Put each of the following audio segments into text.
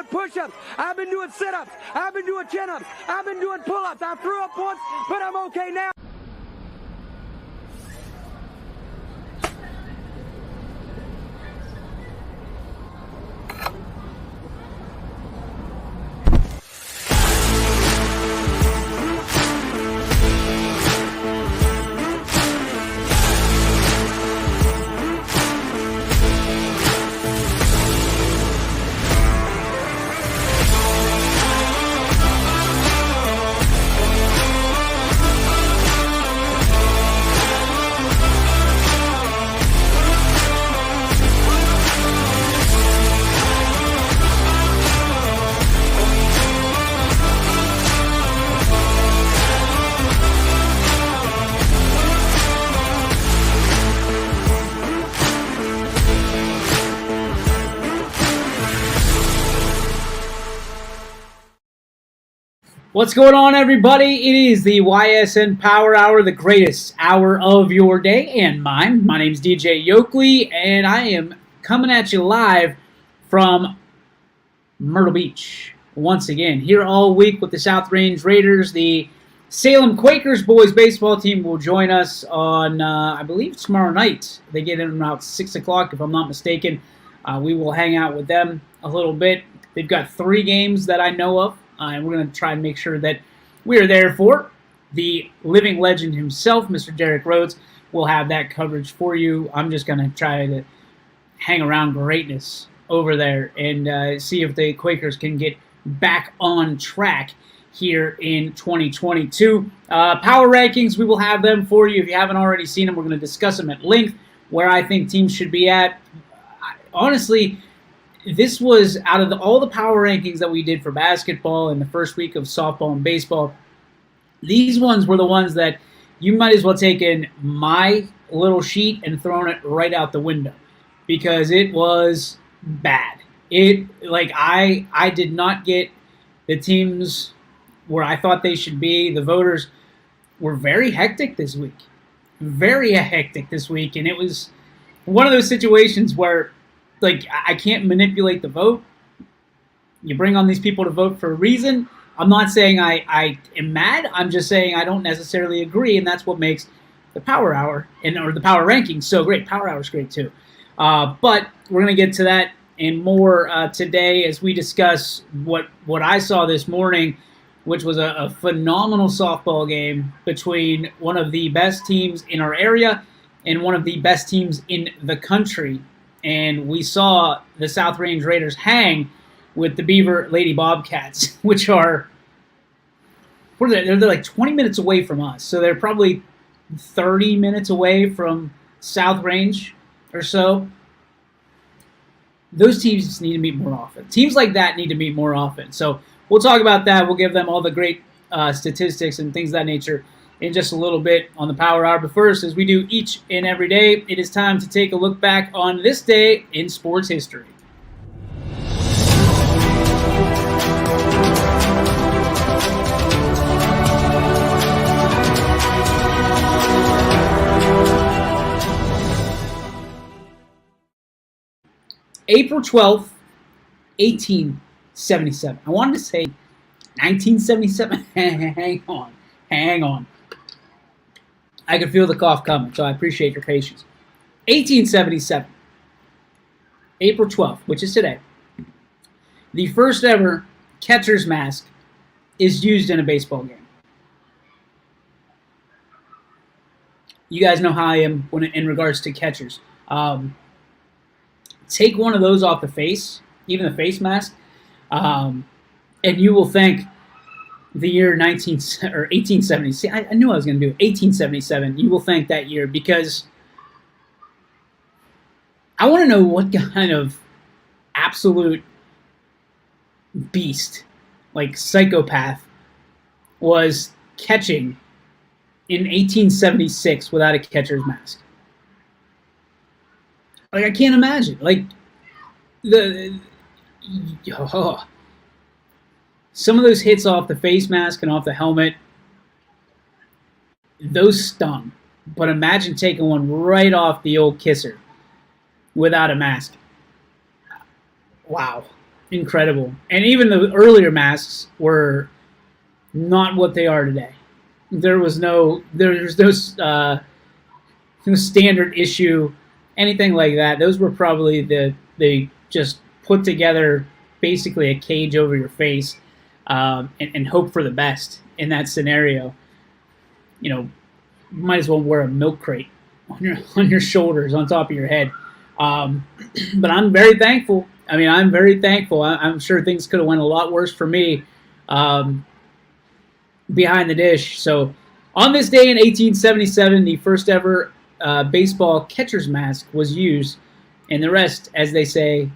doing push-ups. I've been doing sit-ups. I've been doing chin-ups. I've been doing pull-ups. I threw up once, but I'm okay now. What's going on, everybody? It is the Ysn Power Hour, the greatest hour of your day and mine. My name's DJ Yoakley, and I am coming at you live from Myrtle Beach once again. Here all week with the South Range Raiders. The Salem Quakers boys baseball team will join us on, I believe, tomorrow night. They get in about 6 o'clock, if I'm not mistaken. We will hang out with them a little bit. They've got 3 games that I know of. And we're going to try and make sure that we are there for the living legend himself, Mr. Derek Rhodes. We'll have that coverage for you. I'm just going to try to hang around greatness over there and see if the Quakers can get back on track here in 2022. Power rankings, we will have them for you. If you haven't already seen them, we're going to discuss them at length, where I think teams should be at. Honestly, this was out of all the power rankings that we did for basketball in the first week of softball and baseball. These ones were the ones that you might as well take in my little sheet and thrown it right out the window because it was bad. I did not get the teams where I thought they should be. The voters were very hectic this week. Very hectic this week, and it was one of those situations where I can't manipulate the vote. You bring on these people to vote for a reason. I'm not saying I am mad. I'm just saying I don't necessarily agree, and that's what makes the Power Hour or the Power Rankings so great. Power Hour is great too. But we're going to get to that and more today as we discuss what I saw this morning, which was a phenomenal softball game between one of the best teams in our area and one of the best teams in the country. And we saw the South Range Raiders hang with the Beaver Lady Bobcats, which are, they're like 20 minutes away from us. So they're probably 30 minutes away from South Range or so. Those teams just need to meet more often. Teams like that need to meet more often. So we'll talk about that. We'll give them all the great statistics and things of that nature in just a little bit on the Power Hour. But first, as we do each and every day, it is time to take a look back on this day in sports history. April 12th, 1877. I wanted to say 1977. Hang on. I could feel the cough coming, so I appreciate your patience. 1877, April 12th, which is today, the first ever catcher's mask is used in a baseball game. You guys know how I am in regards to catchers. Take one of those off the face, even the face mask, and you will thank the year 1870. See, I knew I was going to do it. 1877. You will thank that year because I want to know what kind of absolute beast, like psychopath, was catching in 1876 without a catcher's mask. I can't imagine. Some of those hits off the face mask and off the helmet, those stung. But imagine taking one right off the old kisser without a mask. Wow. incredible. And even the earlier masks were not what they are today. There's no standard issue, anything like that. Those were probably they just put together basically a cage over your face, and hope for the best in that scenario. You know, you might as well wear a milk crate on your shoulders, on top of your head. But I'm very thankful. I mean, I'm very thankful. I'm sure things could have went a lot worse for me behind the dish. So on this day in 1877, the first ever baseball catcher's mask was used, and the rest, as they say,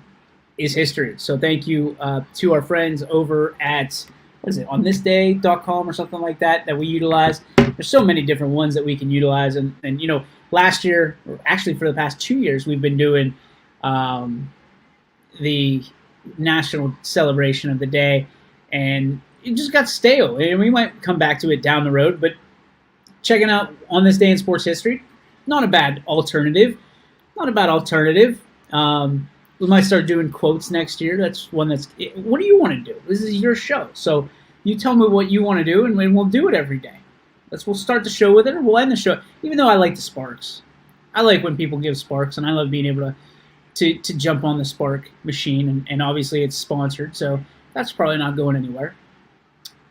is history. So thank you to our friends over at, what is it, onthisday.com or something like that we utilize. There's so many different ones that we can utilize. And you know, last year, or actually for the past 2 years, we've been doing the national celebration of the day, and it just got stale. And we might come back to it down the road, but checking out On This Day in Sports History, not a bad alternative. Not a bad alternative. We might start doing quotes next year. That's one that's, what do you want to do? This is your show. So you tell me what you want to do, and we'll do it every day. We'll start the show with it, or we'll end the show. Even though I like the sparks. I like when people give sparks, and I love being able to jump on the spark machine, and obviously it's sponsored, so that's probably not going anywhere.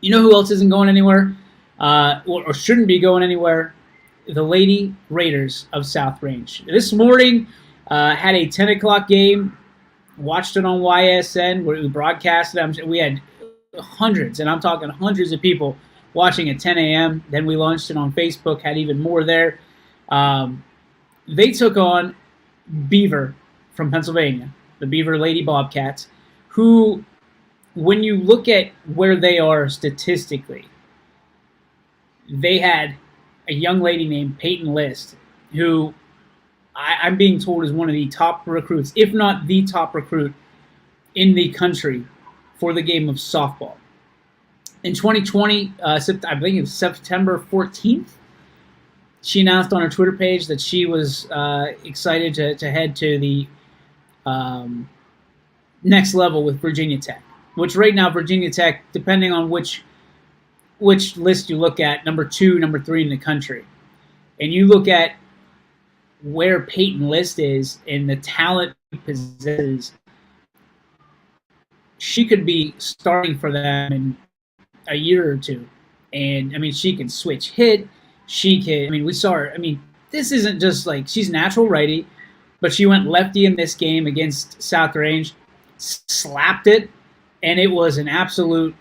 You know who else isn't going anywhere, or shouldn't be going anywhere? The Lady Raiders of South Range. This morning, had a 10 o'clock game, watched it on YSN, where we broadcasted it. We had hundreds, and I'm talking hundreds of people watching at 10 a.m. Then we launched it on Facebook, had even more there. They took on Beaver from Pennsylvania, the Beaver Lady Bobcats, who, when you look at where they are statistically, they had a young lady named Peyton List, who I'm being told is one of the top recruits, if not the top recruit in the country for the game of softball. In 2020, I believe it was September 14th, she announced on her Twitter page that she was excited to head to the next level with Virginia Tech, which right now Virginia Tech, depending on which list you look at, number 2, number 3 in the country. And you look at where Peyton List is and the talent he possesses, she could be starting for them in a year or two. And, I mean, she can switch hit. She can, I mean, we saw her. I mean, this isn't just like, she's natural righty, but she went lefty in this game against South Range, slapped it, and it was an absolute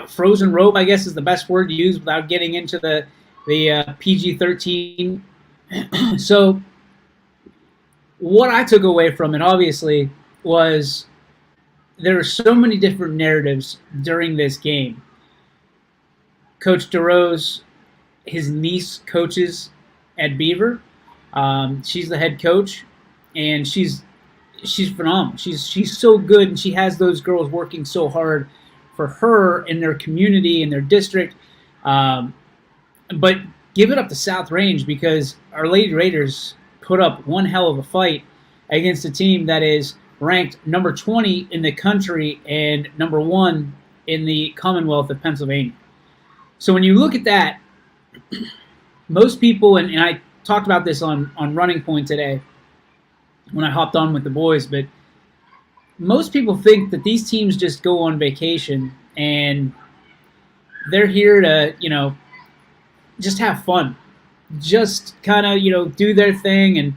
frozen rope, I guess is the best word to use without getting into the PG-13. So what I took away from it, obviously, was there are so many different narratives during this game. Coach DeRose, his niece coaches at Beaver. She's the head coach, and she's phenomenal. She's so good, and she has those girls working so hard for her in their community, in their district. But give it up to South Range, because our Lady Raiders put up one hell of a fight against a team that is ranked number 20 in the country and number 1 in the Commonwealth of Pennsylvania. So when you look at that, most people, and I talked about this on Running Point today when I hopped on with the boys, but most people think that these teams just go on vacation and they're here to, just have fun, just kind of, do their thing and,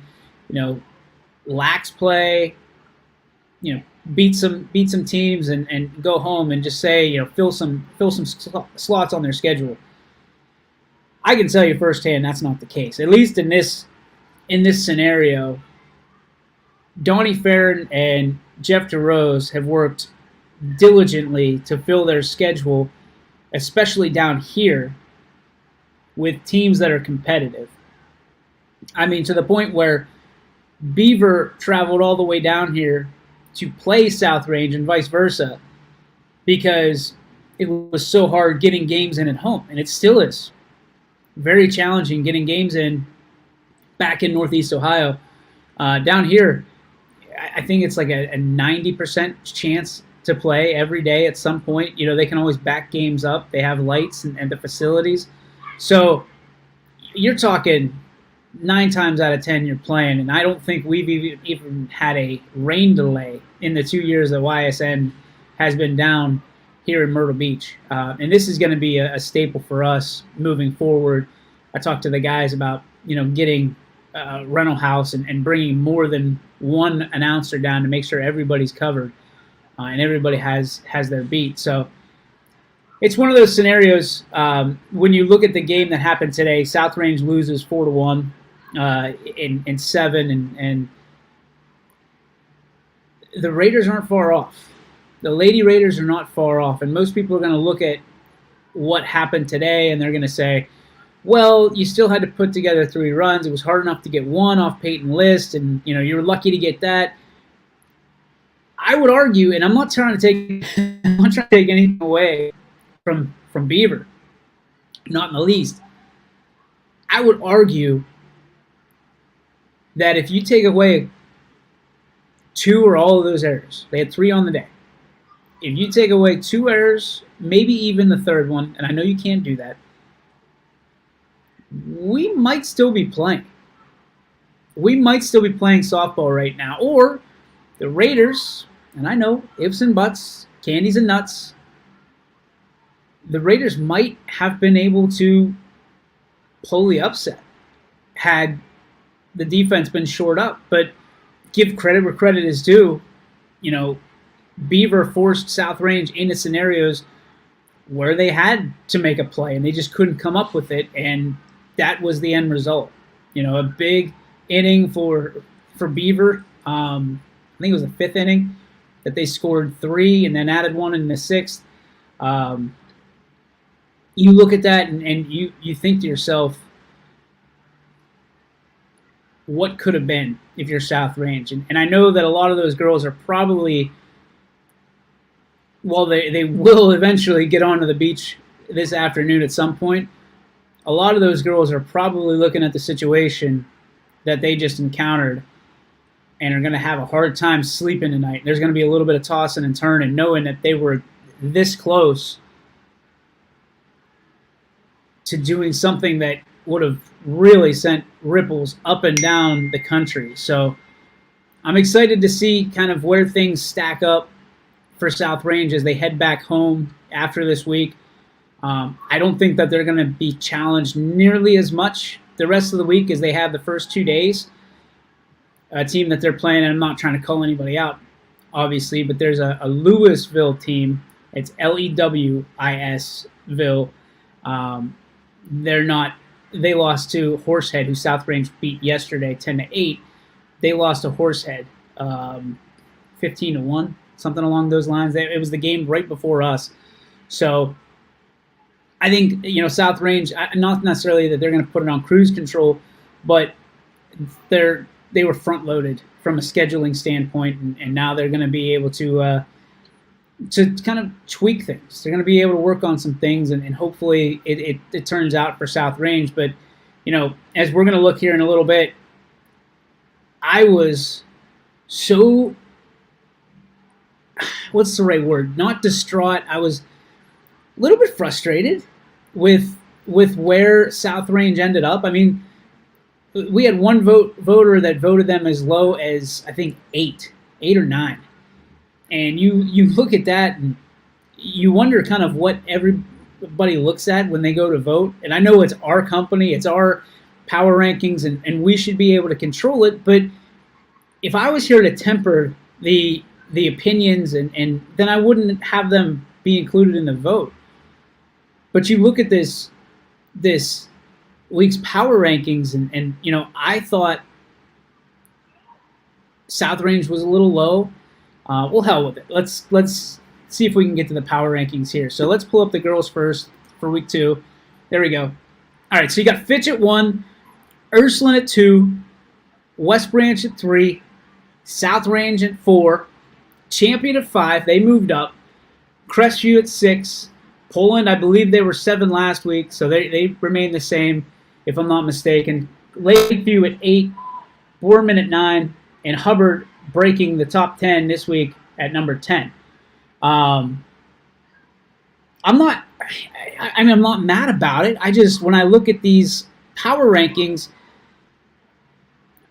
lax play, beat some teams and go home and just say, fill some slots on their schedule. I can tell you firsthand that's not the case. At least in this scenario, Donnie Farron and Jeff DeRose have worked diligently to fill their schedule, especially down here, with teams that are competitive. I mean, to the point where Beaver traveled all the way down here to play South Range and vice versa, because it was so hard getting games in at home, and it still is very challenging getting games in back in Northeast Ohio. Down here, I think it's like a 90% chance to play every day at some point. They can always back games up. They have lights and the facilities. So you're talking 9 times out of 10 you're playing, and I don't think we've even had a rain delay in the 2 years that YSN has been down here in Myrtle Beach. And this is going to be a staple for us moving forward. I talked to the guys about, getting a rental house and bringing more than one announcer down to make sure everybody's covered and everybody has their beat. So it's one of those scenarios. When you look at the game that happened today, South Range loses 4-1 in 7, and the Raiders aren't far off. The Lady Raiders are not far off, and most people are going to look at what happened today and they're going to say, well, you still had to put together 3 runs. It was hard enough to get 1 off Peyton List, and you were lucky to get that. I would argue, and I'm not trying to take anything away from Beaver, not in the least. I would argue that if you take away 2 or all of those errors, they had 3 on the day. If you take away 2 errors, maybe even the 3rd one, and I know you can't do that, we might still be playing. We might still be playing softball right now. Or the Raiders, and I know ifs and buts, candies and nuts, the Raiders might have been able to pull the upset had the defense been shored up. But give credit where credit is due. Beaver forced South Range into scenarios where they had to make a play, and they just couldn't come up with it, and that was the end result. A big inning for Beaver. I think it was the 5th inning that they scored 3 and then added 1 in the 6th. You look at that and you think to yourself, what could have been if you're South Range? And I know that a lot of those girls are probably, well, they will eventually get onto the beach this afternoon at some point. A lot of those girls are probably looking at the situation that they just encountered and are going to have a hard time sleeping tonight. There's going to be a little bit of tossing and turning, knowing that they were this close to doing something that would have really sent ripples up and down the country. So I'm excited to see kind of where things stack up for South Range as they head back home after this week. I don't think that they're going to be challenged nearly as much the rest of the week as they have the first 2 days. A team that they're playing, and I'm not trying to call anybody out, obviously, but there's a Louisville team. It's Lewisville. They lost to Horsehead, who South Range beat yesterday 10-8. They lost to Horsehead 15-1, something along those lines. It was the game right before us. So I think, South Range, not necessarily that they're going to put it on cruise control, but they were front-loaded from a scheduling standpoint, and now they're going to be able to kind of tweak things. They're going to be able to work on some things, and hopefully it turns out for South Range. But, as we're going to look here in a little bit, I was so, what's the right word? Not distraught. I was a little bit frustrated with where South Range ended up. I mean, we had one voter that voted them as low as, I think, 8 or 9. And you look at that and you wonder kind of what everybody looks at when they go to vote. And I know it's our company, it's our power rankings, and we should be able to control it. But if I was here to temper the opinions, and then I wouldn't have them be included in the vote. But you look at this week's power rankings, and I thought South Range was a little low. Well, hell with it. Let's see if we can get to the power rankings here. So let's pull up the girls first for week 2. There we go. All right, so you got Fitch at 1, Ursuline at 2, West Branch at 3, South Range at 4, Champion at 5. They moved up. Crestview at 6. Poland, I believe they were 7 last week, so they remain the same, if I'm not mistaken. Lakeview at 8, Borman at 9, and Hubbard breaking the top 10 this week at number 10. I'm not. I'm not mad about it. I just, when I look at these power rankings,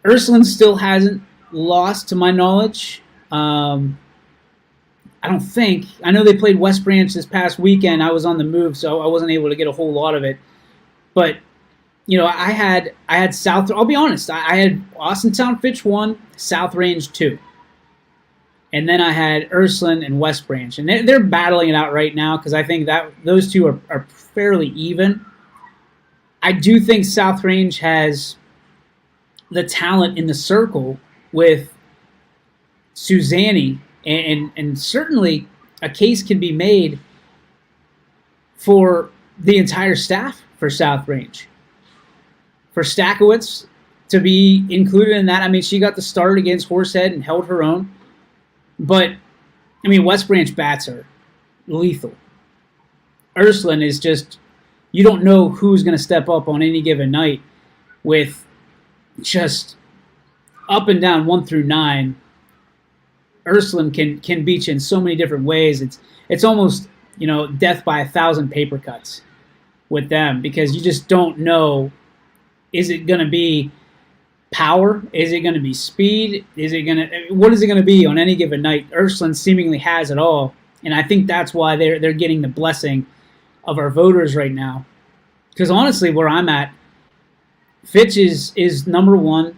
Ursuline still hasn't lost to my knowledge. I don't think. I know they played West Branch this past weekend. I was on the move, so I wasn't able to get a whole lot of it. But I had South. I'll be honest. I had Austintown Fitch 1, South Range 2. And then I had Ursuline and West Branch. And they're battling it out right now because I think that those two are fairly even. I do think South Range has the talent in the circle with Suzanne, and certainly a case can be made for the entire staff for South Range. For Stakowitz to be included in that, I mean, she got the start against Horsehead and held her own. But, I mean, West Branch bats are lethal. Ursuline is just, you don't know who's going to step up on any given night with just up and down 1 through 9. Ursuline can beat you in so many different ways. It's almost, death by 1,000 paper cuts with them because you just don't know, is it going to be power? Is it going to be speed? What is it going to be on any given night? Ursuline seemingly has it all, and I think that's why they're getting the blessing of our voters right now. Because honestly, where I'm at, Fitch is number 1,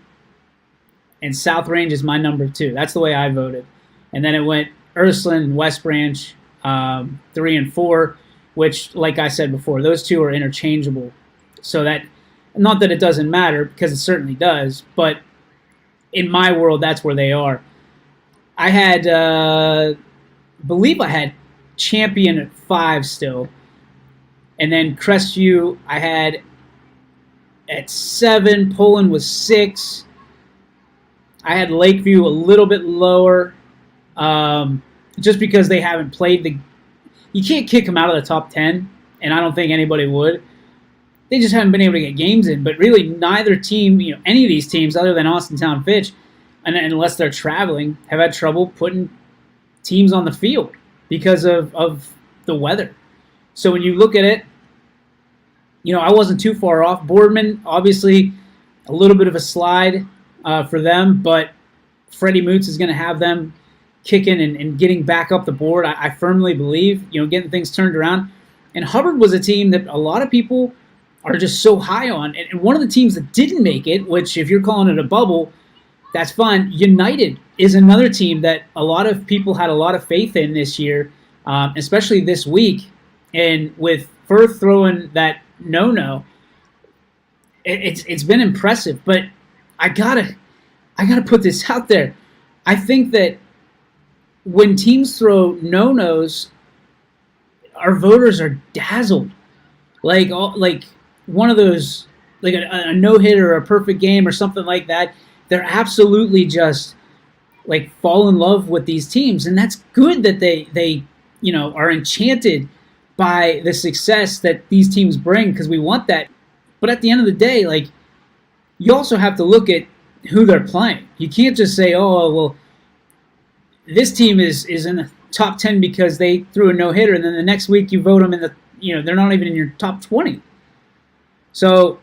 and South Range is my number 2. That's the way I voted, and then it went Ursuline and West Branch 3 and 4, which, like I said before, those two are interchangeable. So that. Not that it doesn't matter, because it certainly does, but in my world, that's where they are. I had, believe I had Champion at 5 still, and then Crestview I had at 7, Poland was 6. I had Lakeview a little bit lower, just because they haven't played you can't kick them out of the top 10, and I don't think anybody would. They just haven't been able to get games in. But really, neither team, any of these teams other than Austintown Fitch, and unless they're traveling, have had trouble putting teams on the field because of the weather. So when you look at it, I wasn't too far off. Boardman, obviously, a little bit of a slide for them, but Freddie Moots is going to have them kicking and getting back up the board. I firmly believe, getting things turned around. And Hubbard was a team that a lot of people are just so high on. And one of the teams that didn't make it, which if you're calling it a bubble, that's fine. United is another team that a lot of people had a lot of faith in this year, especially this week. And with Firth throwing that no-no, it's been impressive. But I gotta put this out there. I think that when teams throw no-nos, our voters are dazzled. Like one of those, like a no-hitter or a perfect game or something like that, they're absolutely just like fall in love with these teams. And that's good that they are enchanted by the success that these teams bring, because we want that. But at the end of the day, like, you also have to look at who they're playing. You can't just say, oh, well, this team is in the top 10 because they threw a no-hitter, and then the next week you vote them in they're not even in your top 20. So,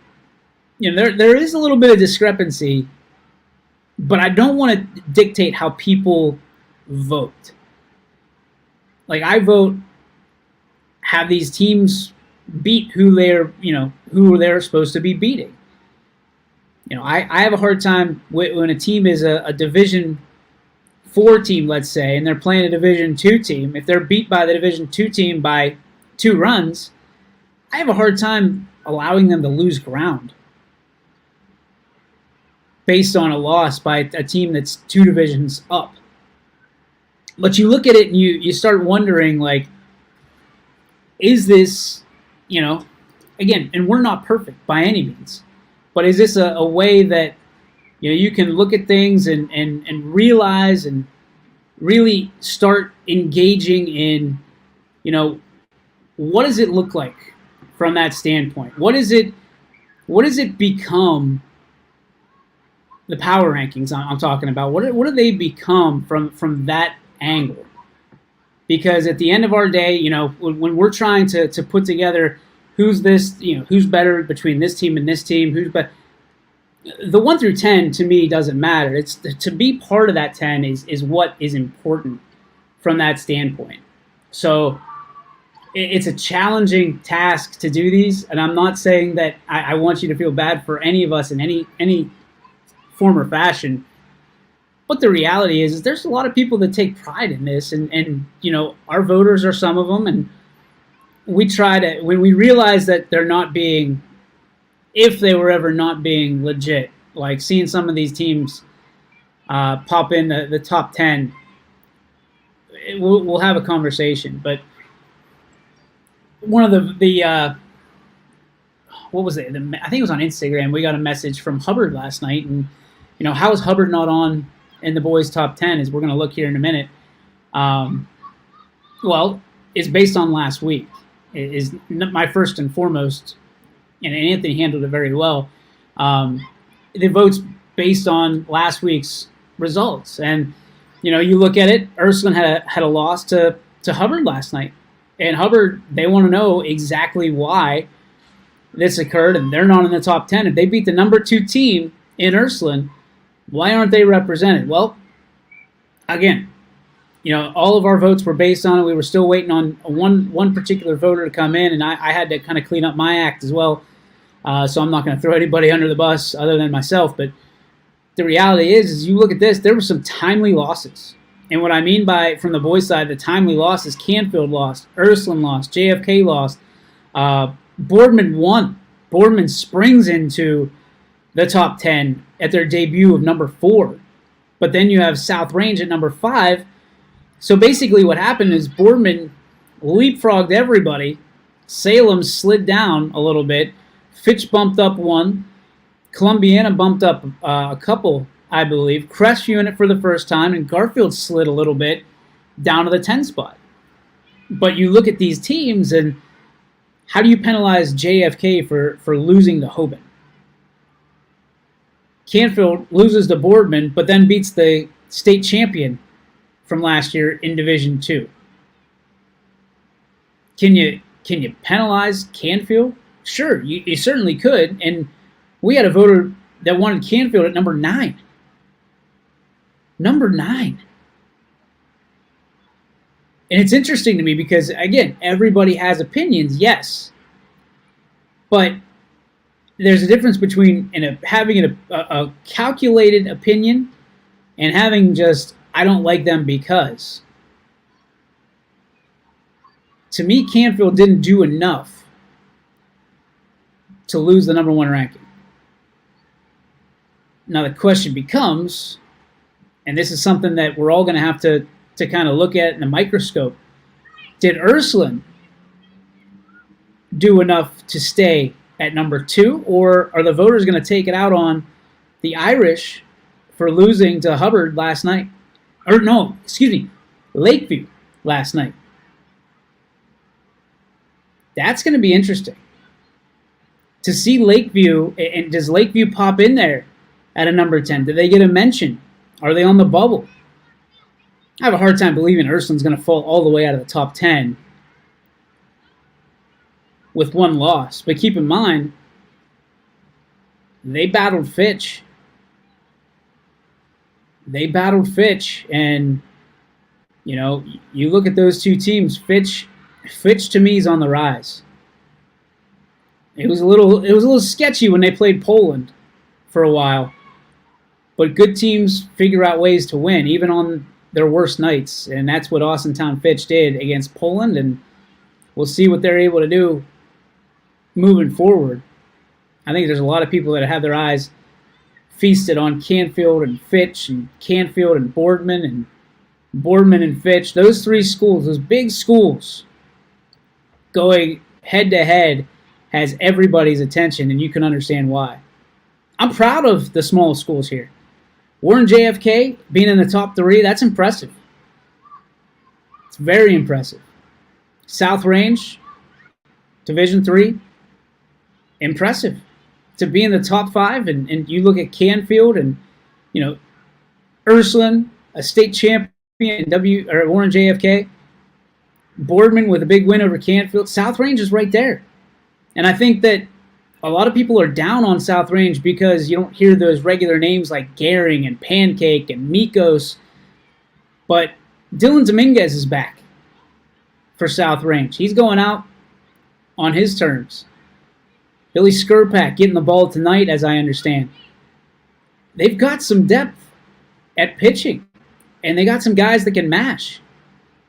there is a little bit of discrepancy, but I don't want to dictate how people vote. Like, I vote, have these teams beat who they're supposed to be beating. I have a hard time when a team is a Division 4 team, let's say, and they're playing a Division 2 team. If they're beat by the Division 2 team by 2 runs, I have a hard time allowing them to lose ground based on a loss by a team that's 2 divisions up. But you look at it and you start wondering, like, is this, again, and we're not perfect by any means, but is this a way that, you can look at things and realize and really start engaging in, what does it look like from that standpoint? What does it become the power rankings I'm talking about. What do they become from that angle? Because at the end of our day, when we're trying to put together who's better between this team and this team, who's better, the 1 through 10 to me doesn't matter. It's to be part of that 10 is what is important from that standpoint. So it's a challenging task to do these, and I'm not saying that I want you to feel bad for any of us in any form or fashion. But the reality is there's a lot of people that take pride in this, and our voters are some of them, and we try to, when we realize that they're not being, if they were ever not being legit, like seeing some of these teams pop in the top 10, we'll have a conversation. But one of the what was it? I think it was on Instagram. We got a message from Hubbard last night, and how is Hubbard not on in the boys' top 10? As we're going to look here in a minute. Well, it's based on last week. It is my first and foremost, and Anthony handled it very well. The vote's based on last week's results, and you look at it. Ursuline had a loss to Hubbard last night, and Hubbard, they want to know exactly why this occurred, and they're not in the top 10. If they beat the number 2 team in Ursuline, why aren't they represented? Well, again, all of our votes were based on it. We were still waiting on one particular voter to come in, and I had to kind of clean up my act as well. So I'm not going to throw anybody under the bus other than myself. But the reality is you look at this, there were some timely losses. And what I mean by, from the boys' side, the timely losses, Canfield lost, Ursuline lost, JFK lost, Boardman won. Boardman springs into the top 10 at their debut of number 4. But then you have South Range at number 5. So basically what happened is Boardman leapfrogged everybody. Salem slid down a little bit. Fitch bumped up 1. Columbiana bumped up a couple, I believe. Crestview in it for the first time, and Garfield slid a little bit down to the 10 spot. But you look at these teams, and how do you penalize JFK for losing to Hoban? Canfield loses to Boardman, but then beats the state champion from last year in Division 2. Can you penalize Canfield? Sure, you certainly could, and we had a voter that wanted Canfield at number 9. Number 9. And it's interesting to me because, again, everybody has opinions, yes. But there's a difference between having a calculated opinion and having just, I don't like them because. To me, Canfield didn't do enough to lose the number 1 ranking. Now the question becomes, and this is something that we're all going to have to kind of look at in a microscope, did Ursuline do enough to stay at number 2, or are the voters going to take it out on the Irish for losing to Hubbard last night? Or no, excuse me, Lakeview last night. That's going to be interesting to see Lakeview, and does Lakeview pop in there at a number 10? Do they get a mention? Are they on the bubble? I have a hard time believing Ursuline's going to fall all the way out of the top 10 with 1 loss. But keep in mind, they battled Fitch. And, you look at those 2 teams, Fitch to me is on the rise. It was a little sketchy when they played Poland for a while. But good teams figure out ways to win, even on their worst nights. And that's what Austintown Fitch did against Poland. And we'll see what they're able to do moving forward. I think there's a lot of people that have their eyes feasted on Canfield and Fitch, and Canfield and Boardman and Fitch. Those 3 schools, those big schools, going head-to-head has everybody's attention, and you can understand why. I'm proud of the small schools here. Warren JFK being in the top 3, that's impressive. It's very impressive. South Range, Division 3, impressive. To be in the top 5, and you look at Canfield and you know, Ursuline, a state champion in Warren JFK, Boardman with a big win over Canfield. South Range is right there. And I think that a lot of people are down on South Range because you don't hear those regular names like Gehring and Pancake and Mikos. But Dylan Dominguez is back for South Range. He's going out on his terms. Billy Skurpak getting the ball tonight, as I understand. They've got some depth at pitching, and they got some guys that can mash.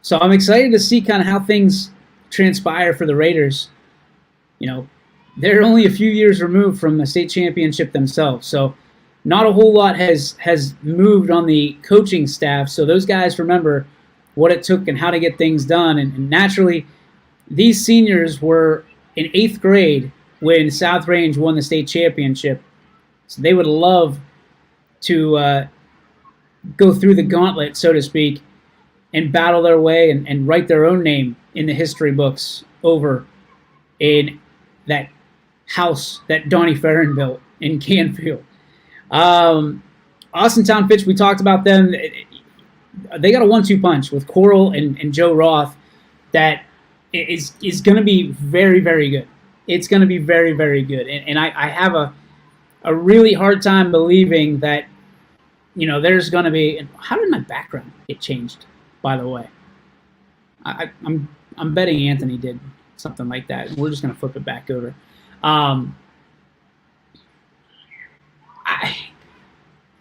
So I'm excited to see kind of how things transpire for the Raiders. You know, they're only a few years removed from the state championship themselves, so not a whole lot has moved on the coaching staff. So those guys remember what it took and how to get things done. And naturally, these seniors were in 8th grade when South Range won the state championship. So they would love to go through the gauntlet, so to speak, and battle their way and write their own name in the history books over in that house that Donnie Ferrin built in Canfield. Austintown Fitch, we talked about them. They got a 1-2 punch with Coral and Joe Roth that is going to be very, very good. It's going to be very, very good. And I have a really hard time believing that, you know, there's going to be... How did my background get changed, by the way? I'm betting Anthony did something like that. We're just going to flip it back over.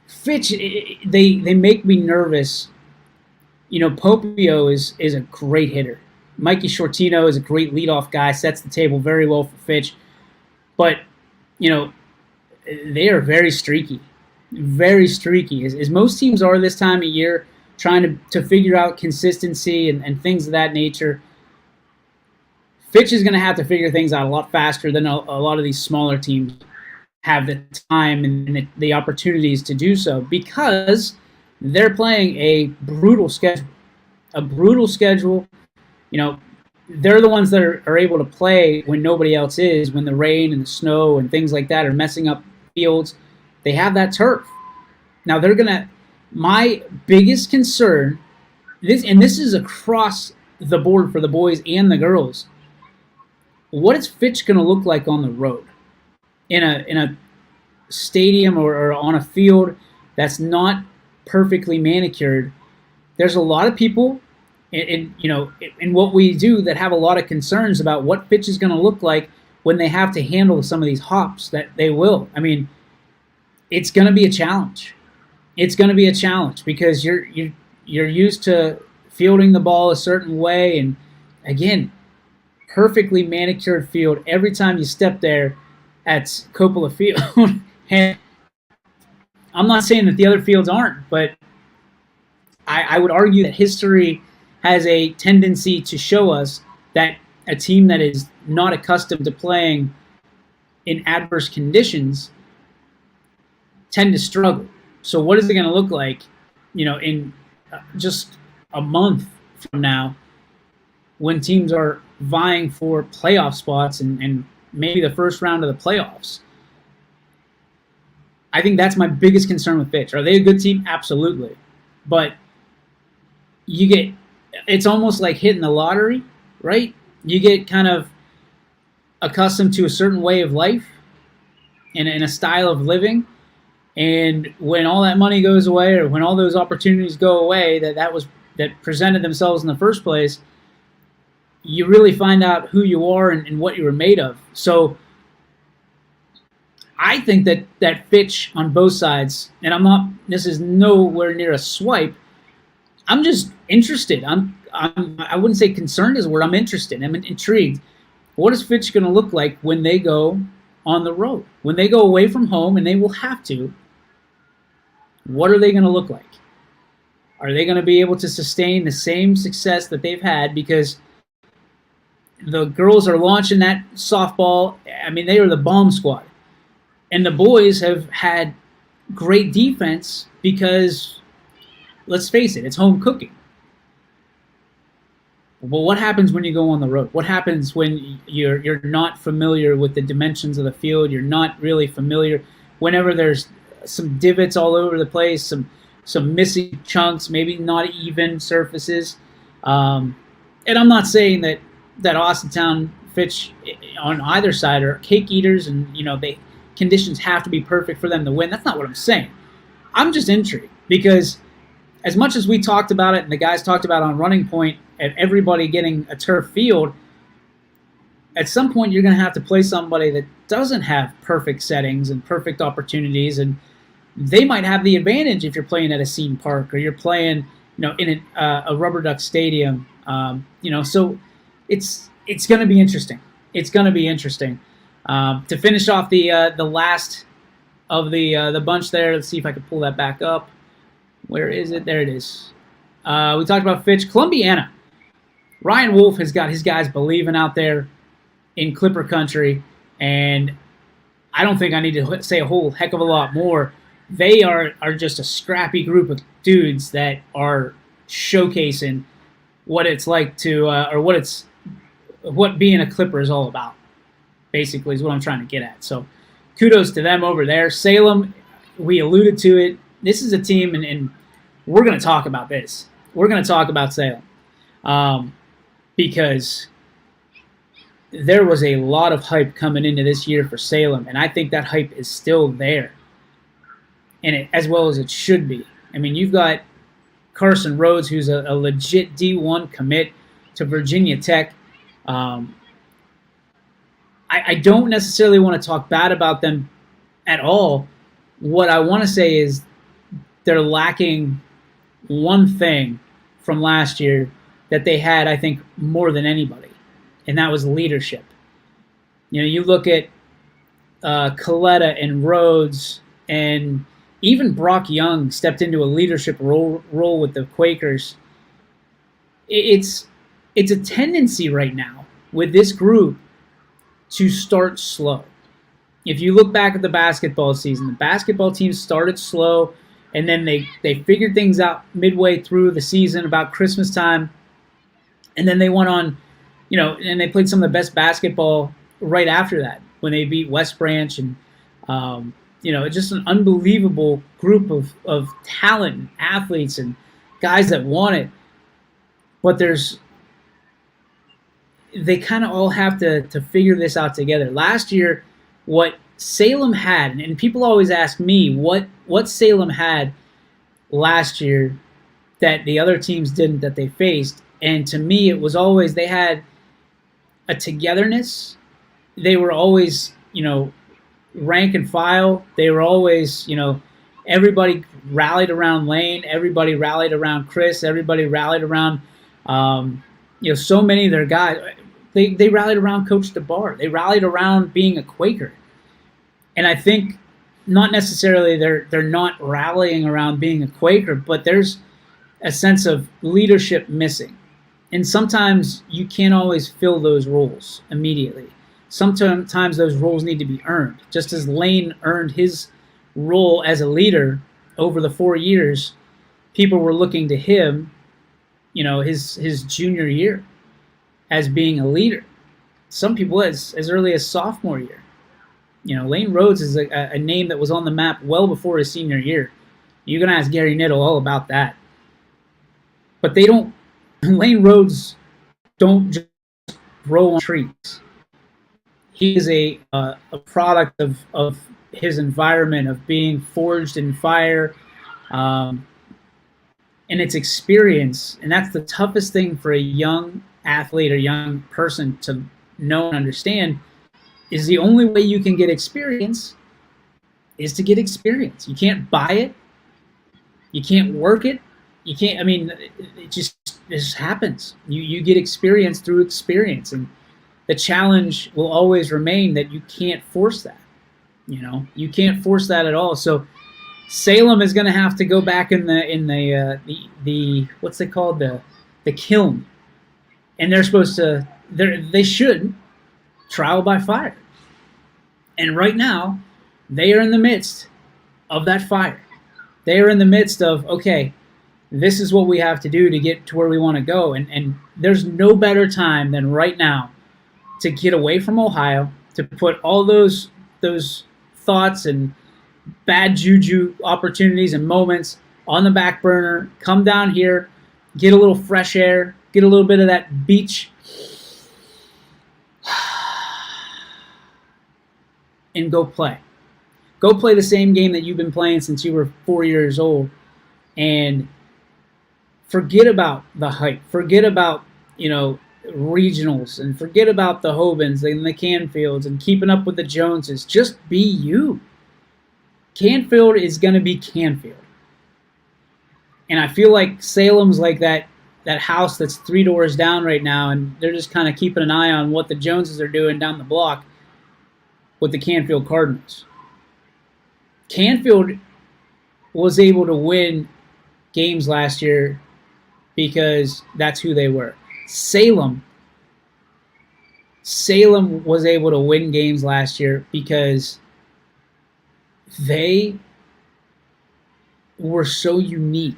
Fitch, they make me nervous. You know, Popio is a great hitter. Mikey Shortino is a great leadoff guy, sets the table very well for Fitch. But, you know, they are very streaky. Very streaky, as most teams are this time of year, trying to figure out consistency and things of that nature. Fitch is going to have to figure things out a lot faster than a lot of these smaller teams have the time and the opportunities to do so, because they're playing a brutal schedule. A brutal schedule. You know, they're the ones that are able to play when nobody else is, when the rain and the snow and things like that are messing up fields. They have that turf. Now they're going to... My biggest concern, this is across the board for the boys and the girls, what is Fitch going to look like on the road? In a stadium or on a field that's not perfectly manicured. There's a lot of people in what we do that have a lot of concerns about what Fitch is going to look like when they have to handle some of these hops that they will. I mean, it's going to be a challenge. It's going to be a challenge because you're used to fielding the ball a certain way, and again, perfectly manicured field every time you step there at Coppola Field. And I'm not saying that the other fields aren't, but I would argue that history has a tendency to show us that a team that is not accustomed to playing in adverse conditions tend to struggle. So what is it going to look like, in just a month from now when teams are vying for playoff spots and maybe the first round of the playoffs? I think that's my biggest concern with Fitch. Are they a good team? Absolutely. But it's almost like hitting the lottery, right? You get kind of accustomed to a certain way of life and a style of living. And when all that money goes away, or when all those opportunities go away that presented themselves in the first place, you really find out who you are and what you were made of. So I think that Fitch on both sides, and this is nowhere near a swipe. I'm just interested. I wouldn't say concerned is a word. I'm interested. I'm intrigued. What is Fitch going to look like when they go on the road? When they go away from home, and they will have to, what are they going to look like? Are they going to be able to sustain the same success that they've had? Because the girls are launching that softball. I mean, they are the bomb squad. And the boys have had great defense because, let's face it, it's home cooking. Well, what happens when you go on the road? What happens when you're not familiar with the dimensions of the field? You're not really familiar whenever there's some divots all over the place, some missing chunks, maybe not even surfaces. And I'm not saying that Austintown Fitch on either side are cake eaters, and they conditions have to be perfect for them to win. That's not what I'm saying. I'm just intrigued because as much as we talked about it and the guys talked about on Running Point and everybody getting a turf field, at some point you're going to have to play somebody that doesn't have perfect settings and perfect opportunities, and they might have the advantage if you're playing at a Ysn Park or you're playing in a Rubber Duck Stadium. So it's going to be interesting. It's going to be interesting. To finish off the last of the bunch there, let's see if I can pull that back up. Where is it? There it is. We talked about Fitch. Columbiana. Ryan Wolf has got his guys believing out there in Clipper country, and I don't think I need to say a whole heck of a lot more. They are just a scrappy group of dudes that are showcasing what it's like to, or what being a Clipper is all about, basically, is what I'm trying to get at. So kudos to them over there. Salem, we alluded to it. This is a team, and we're going to talk about this. We're going to talk about Salem because there was a lot of hype coming into this year for Salem, and I think that hype is still there, and as well as it should be. I mean, you've got Carson Rhodes, who's a legit D1 commit to Virginia Tech. I don't necessarily want to talk bad about them at all. What I want to say is they're lacking one thing from last year that they had, I think, more than anybody, and that was leadership. You look at Coletta and Rhodes, and even Brock Young stepped into a leadership role with the Quakers. It's a tendency right now with this group to start slow. If you look back at the basketball season, the basketball team started slow, and then they figured things out midway through the season about Christmas time, and then they went on, and they played some of the best basketball right after that when they beat West Branch, and just an unbelievable group of talent and athletes and guys that want it. But they kind of all have to figure this out together. Last year, what Salem had, and people always ask me what Salem had last year that the other teams didn't, that they faced. And to me, it was always they had a togetherness. They were always, rank and file. They were always, everybody rallied around Lane. Everybody rallied around Chris. Everybody rallied around, so many of their guys. They rallied around Coach DeBar. They rallied around being a Quaker. And I think not necessarily they're not rallying around being a Quaker, but there's a sense of leadership missing. And sometimes you can't always fill those roles immediately. Sometimes those roles need to be earned. Just as Lane earned his role as a leader over the 4 years, people were looking to him, his junior year as being a leader. Some people as early as sophomore year. Lane Rhodes is a name that was on the map well before his senior year. You're going to ask Gary Niddle all about that. But Lane Rhodes don't just grow on trees. He is a product of his environment, of being forged in fire, and it's experience. And that's the toughest thing for a young athlete or young person to know and understand, is the only way you can get experience is to get experience. You can't buy it. You can't work it. You can't, it just happens. You get experience through experience. And the challenge will always remain that you can't force that. You can't force that at all. So Salem is going to have to go back in the what's it called, the kiln, and they should trial by fire. And right now, they are in the midst of that fire. They are in the midst of, okay, this is what we have to do to get to where we want to go. And there's no better time than right now to get away from Ohio, to put all those thoughts and bad juju opportunities and moments on the back burner. Come down here, get a little fresh air, get a little bit of that beach, and go play. Go play the same game that you've been playing since you were 4 years old, and forget about the hype. Forget about, regionals, and forget about the Hobans and the Canfields and keeping up with the Joneses. Just be you. Canfield is going to be Canfield. And I feel like Salem's like that house that's 3 doors down right now, and they're just kind of keeping an eye on what the Joneses are doing down the block with the Canfield Cardinals. Canfield was able to win games last year because that's who they were. Salem was able to win games last year because they were so unique,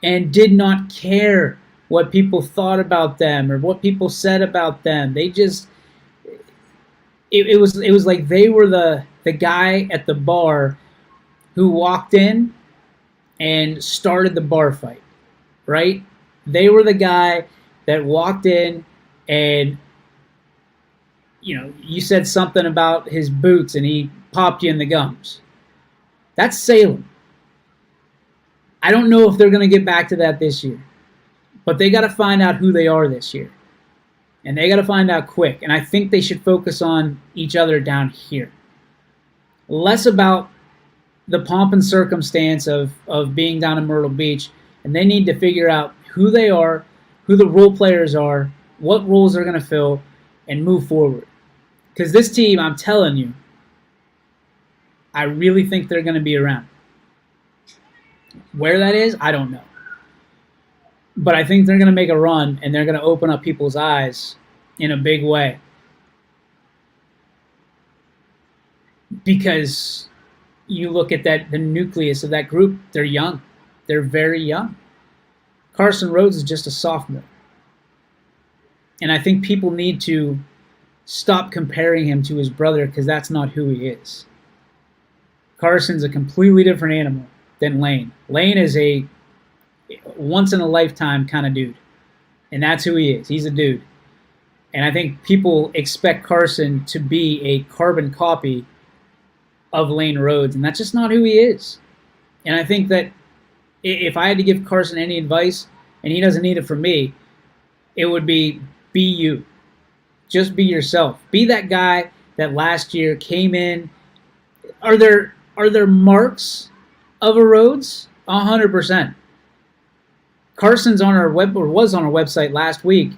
and did not care what people thought about them or what people said about them. They just, it was like they were the guy at the bar who walked in and started the bar fight, right? They were the guy that walked in and, you said something about his boots and he popped you in the gums. That's Salem. I don't know if they're going to get back to that this year, but they got to find out who they are this year. And they got to find out quick. And I think they should focus on each other down here. Less about the pomp and circumstance of being down in Myrtle Beach. And they need to figure out who they are, who the role players are, what roles they're going to fill, and move forward. Because this team, I'm telling you, I really think they're going to be around. Where that is, I don't know. But I think they're going to make a run, and they're going to open up people's eyes in a big way. Because you look at the nucleus of that group, they're young. They're very young. Carson Rhodes is just a sophomore. And I think people need to stop comparing him to his brother because that's not who he is. Carson's a completely different animal than Lane. Lane is a once-in-a-lifetime kind of dude. And that's who he is. He's a dude. And I think people expect Carson to be a carbon copy of Lane Rhodes, and that's just not who he is. And I think that if I had to give Carson any advice, and he doesn't need it from me, it would be you. Just be yourself. Be that guy that last year came in. Are there marks of a Rhodes? 100%. Carson's on our was on our website last week,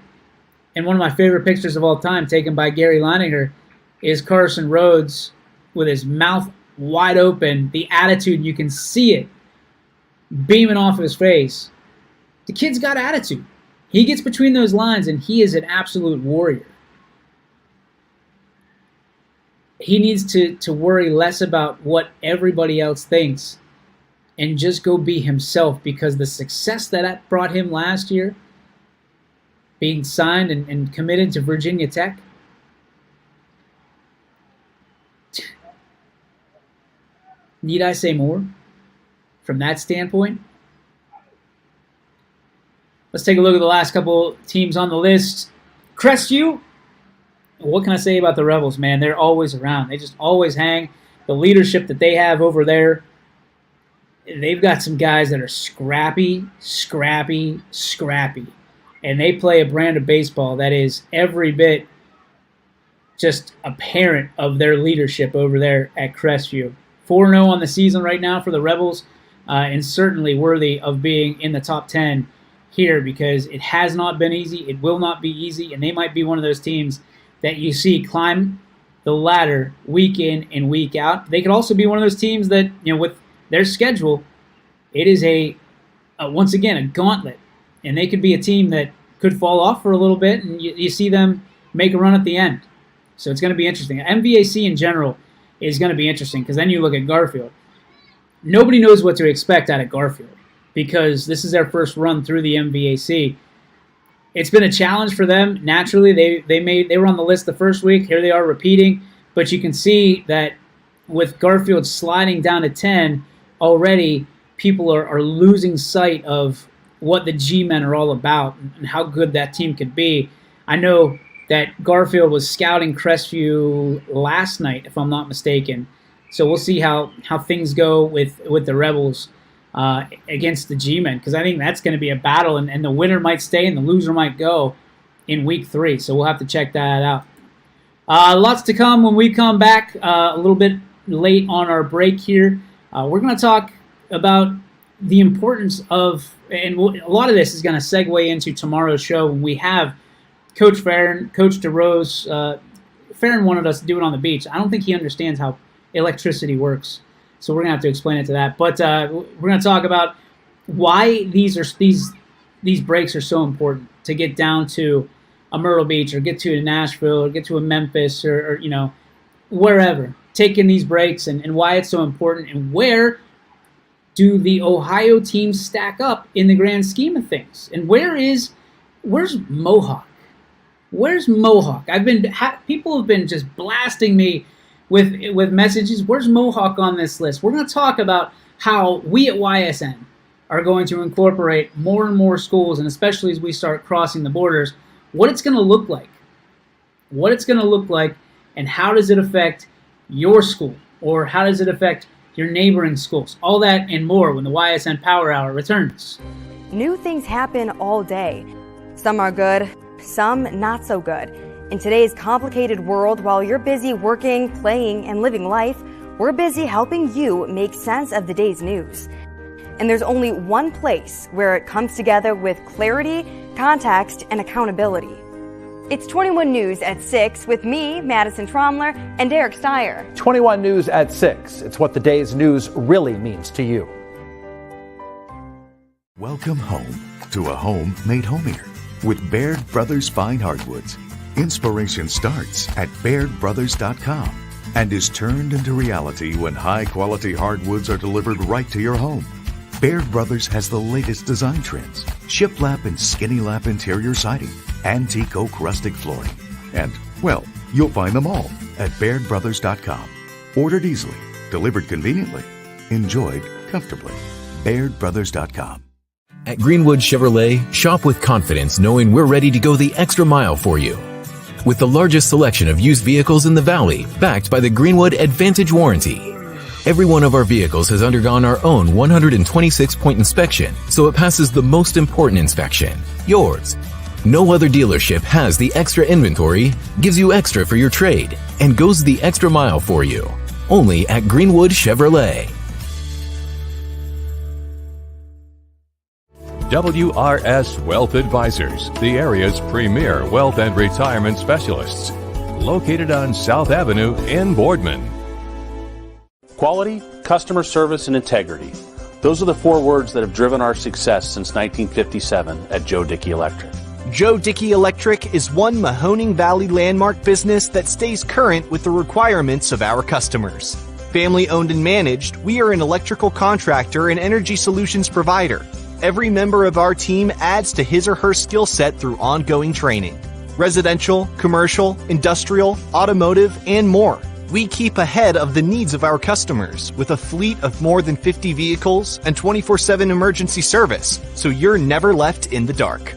and one of my favorite pictures of all time, taken by Gary Leininger, is Carson Rhodes with his mouth wide open, the attitude, you can see it beaming off of his face. The kid's got attitude. He gets between those lines, and he is an absolute warrior. He needs to worry less about what everybody else thinks and just go be himself, because the success that brought him last year, being signed and committed to Virginia Tech, need I say more from that standpoint? Let's take a look at the last couple teams on the list. Crestview, what can I say about the Rebels, man? They're always around. They just always hang. The leadership that they have over there, they've got some guys that are scrappy. And they play a brand of baseball that is every bit just apparent of their leadership over there at Crestview. 4-0 on the season right now for the Rebels, and certainly worthy of being in the top 10 here, because it has not been easy. It will not be easy, and they might be one of those teams that you see climb the ladder week in and week out. They could also be one of those teams that, with their schedule, it is once again, a gauntlet, and they could be a team that could fall off for a little bit, and you see them make a run at the end. So it's going to be interesting. MVAC in general is going to be interesting, because then you look at Garfield. Nobody knows what to expect out of Garfield, because this is their first run through the MVAC. It's been a challenge for them. Naturally, they were on the list the first week. Here they are repeating. But you can see that with Garfield sliding down to 10, already people are losing sight of what the G-men are all about and how good that team could be. I know that Garfield was scouting Crestview last night, if I'm not mistaken. So we'll see how things go with the Rebels against the G-men, because I think that's going to be a battle, and the winner might stay and the loser might go in week 3. So we'll have to check that out. Lots to come when we come back a little bit late on our break here. We're going to talk about the importance of, and a lot of this is going to segue into tomorrow's show when we have Coach Farron, Coach DeRose. Farron wanted us to do it on the beach. I don't think he understands how electricity works, so we're going to have to explain it to that. But we're going to talk about why these breaks are so important to get down to a Myrtle Beach or get to a Nashville or get to a Memphis or wherever, taking these breaks and why it's so important, and where do the Ohio teams stack up in the grand scheme of things? And where's Mohawk? Where's Mohawk? People have been just blasting me with messages. Where's Mohawk on this list? We're going to talk about how we at YSN are going to incorporate more and more schools, and especially as we start crossing the borders, what it's going to look like. What it's going to look like, and how does it affect your school, or how does it affect your neighboring schools? All that and more when the YSN Power Hour returns. New things happen all day. Some are good, some not so good. In today's complicated world, while you're busy working, playing, and living life, we're busy helping you make sense of the day's news. And there's only one place where it comes together with clarity, context, and accountability. It's 21 News at 6 with me, Madison Tromler, and Derek Steyer. 21 News at 6. It's what the day's news really means to you. Welcome home to a home made homier with Baird Brothers Fine Hardwoods. Inspiration starts at BairdBrothers.com and is turned into reality when high-quality hardwoods are delivered right to your home. Baird Brothers has the latest design trends, shiplap and skinny lap interior siding, antique oak rustic flooring, and, well, you'll find them all at BairdBrothers.com. Ordered easily, delivered conveniently, enjoyed comfortably. BairdBrothers.com. At Greenwood Chevrolet, shop with confidence knowing we're ready to go the extra mile for you. With the largest selection of used vehicles in the Valley, backed by the Greenwood Advantage Warranty. Every one of our vehicles has undergone our own 126-point inspection, so it passes the most important inspection, yours. No other dealership has the extra inventory, gives you extra for your trade, and goes the extra mile for you. Only at Greenwood Chevrolet. WRS Wealth Advisors, the area's premier wealth and retirement specialists. Located on South Avenue in Boardman. Quality, customer service, and integrity. Those are the 4 words that have driven our success since 1957 at Joe Dickey Electric. Joe Dickey Electric is one Mahoning Valley landmark business that stays current with the requirements of our customers. Family owned and managed, we are an electrical contractor and energy solutions provider. Every member of our team adds to his or her skill set through ongoing training. Residential, commercial, industrial, automotive, and more. We keep ahead of the needs of our customers with a fleet of more than 50 vehicles and 24/7 emergency service, so you're never left in the dark.